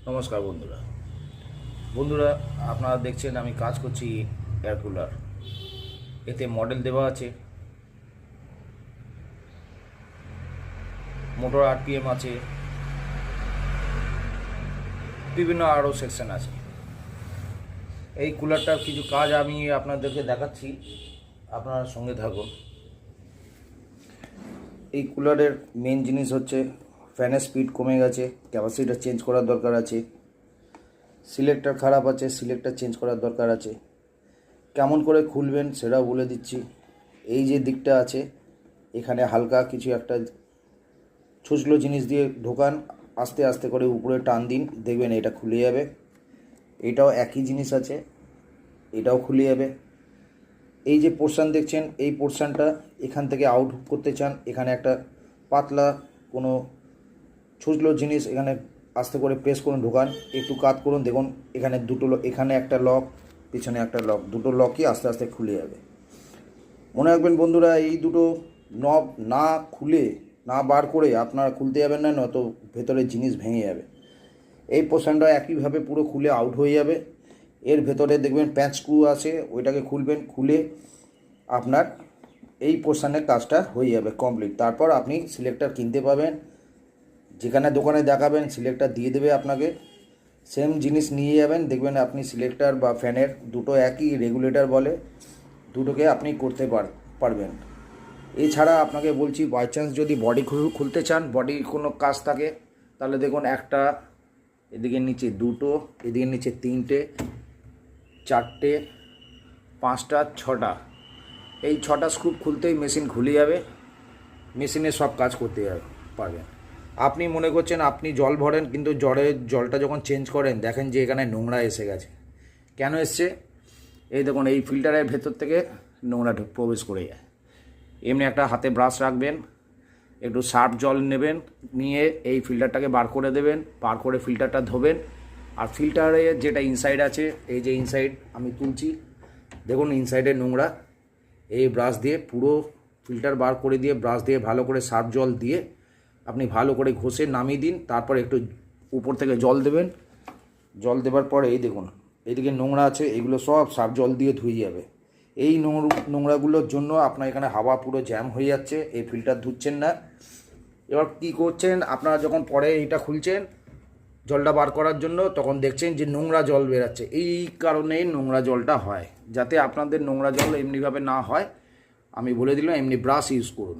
নমস্কার বন্ধুরা বন্ধুরা আপনারা দেখছেন আমি কাজ করছি এয়ার কুলার। এতে মডেল দেওয়া আছে, মোটর আরপিএম আছে, বিভিন্ন আরও সেকশন আছে। এই কুলারটার কিছু কাজ আমি আপনাদেরকে দেখাচ্ছি, আপনারা সঙ্গে থাকুন। এই কুলারের মেন জিনিস হচ্ছে ফ্যানের স্পিড কমে গেছে, ক্যাপাসিটার চেঞ্জ করার দরকার আছে, সিলেক্টর খারাপ আছে, সিলেক্টর চেঞ্জ করার দরকার আছে। কেমন করে খুলবেন সেটাও বলে দিচ্ছি। এই যে দিকটা আছে এখানে হালকা কিছু একটা ছুঁচলো জিনিস দিয়ে ঢোকান, আস্তে আস্তে করে উপরে টান দিন, দেখবেন এটা খুলে যাবে। এটাও একই জিনিস আছে, এটাও খুলে যাবে। এই যে পোর্শান দেখছেন, এই পোর্শানটা এখান থেকে আউট করতে চান, এখানে একটা পাতলা কোনো ছুঁচলো জিনিস এখানে আস্তে করে প্রেস করুন, ঢোকান, একটু কাত করুন, দেখুন এখানে দুটো এখানে একটা লক, পিছনে একটা লক, দুটো লকই আস্তে আস্তে খুলে যাবে। মনে রাখবেন বন্ধুরা, এই দুটো নব না খুলে না বার করে আপনারা খুলতে যাবেন না, নয়তো ভেতরের জিনিস ভেঙে যাবে। এই পোর্শনটা একইভাবে পুরো খুলে আউট হয়ে যাবে। এর ভেতরে দেখবেন প্যাঁচ স্ক্রু আছে, ওইটাকে খুলবেন, খুলে আপনার এই পোর্শনের কাজটা হয়ে যাবে কমপ্লিট। তারপর আপনি সিলেক্টর কিনতে পাবেন, যেখানে দোকানে দেখাবেন সিলেক্টর দিয়ে দেবে আপনাকে, সেম জিনিস নিয়ে যাবেন, দেখবেন আপনি সিলেক্টর বা ফ্যানের দুটো একই রেগুলেটর বলে, দুটোকে আপনি করতে পারবেন। এছাড়া আপনাকে বলছি, বাই চান্স যদি বডি খুলতে চান, বডির কোনো কাজ থাকে, তাহলে দেখুন একটা, এদিকে নিচে দুটো, এদিকে নিচে তিনটে, চারটে, পাঁচটা, ছটা, এই ছটা স্ক্রু খুলতেই মেশিন খুলে যাবে, মেশিনে সব কাজ করতে পারবেন। আপনি মনে করছেন আপনি জল ভরেন, কিন্তু জলটা যখন চেঞ্জ করেন দেখেন যে এখানে নোংরা এসে গেছে। কেন এসছে? এই দেখুন, এই ফিল্টারের ভেতর থেকে নোংরা প্রবেশ করে যায়। এমনি একটা হাতে ব্রাশ রাখবেন, একটু সার্ফ জল নেবেন, নিয়ে এই ফিল্টারটাকে বার করে দেবেন, বার করে ফিল্টারটা ধোবেন। আর ফিল্টারে যেটা ইনসাইড আছে, এই যে ইনসাইড আমি তুলছি, দেখুন ইনসাইডের নোংরা, এই ব্রাশ দিয়ে পুরো ফিল্টার বার করে দিয়ে, ব্রাশ দিয়ে ভালো করে সার্ফ জল দিয়ে আপনি ভালো করে ঘষে নামিয়ে দিন। তারপর একটু উপর থেকে জল দেবেন, জল দেওয়ার পরে এই দেখুন এইদিকে নোংরা আছে, এগুলো সব সার্ফ জল দিয়ে ধুয়ে যাবে। এই নোংরাগুলোর জন্য আপনার এখানে হাওয়া পুরো জ্যাম হয়ে যাচ্ছে, এই ফিল্টার ধুচ্ছেন না। এবার কি করছেন আপনারা, যখন পরে এইটা খুলছেন জলটা বার করার জন্য, তখন দেখছেন যে নোংরা জল বেরাচ্ছে। এই কারণেই নোংরা জলটা হয়। যাতে আপনাদের নোংরা জল এমনিভাবে না হয়, আমি বলে দিলাম, এমনি ব্রাশ ইউজ করুন।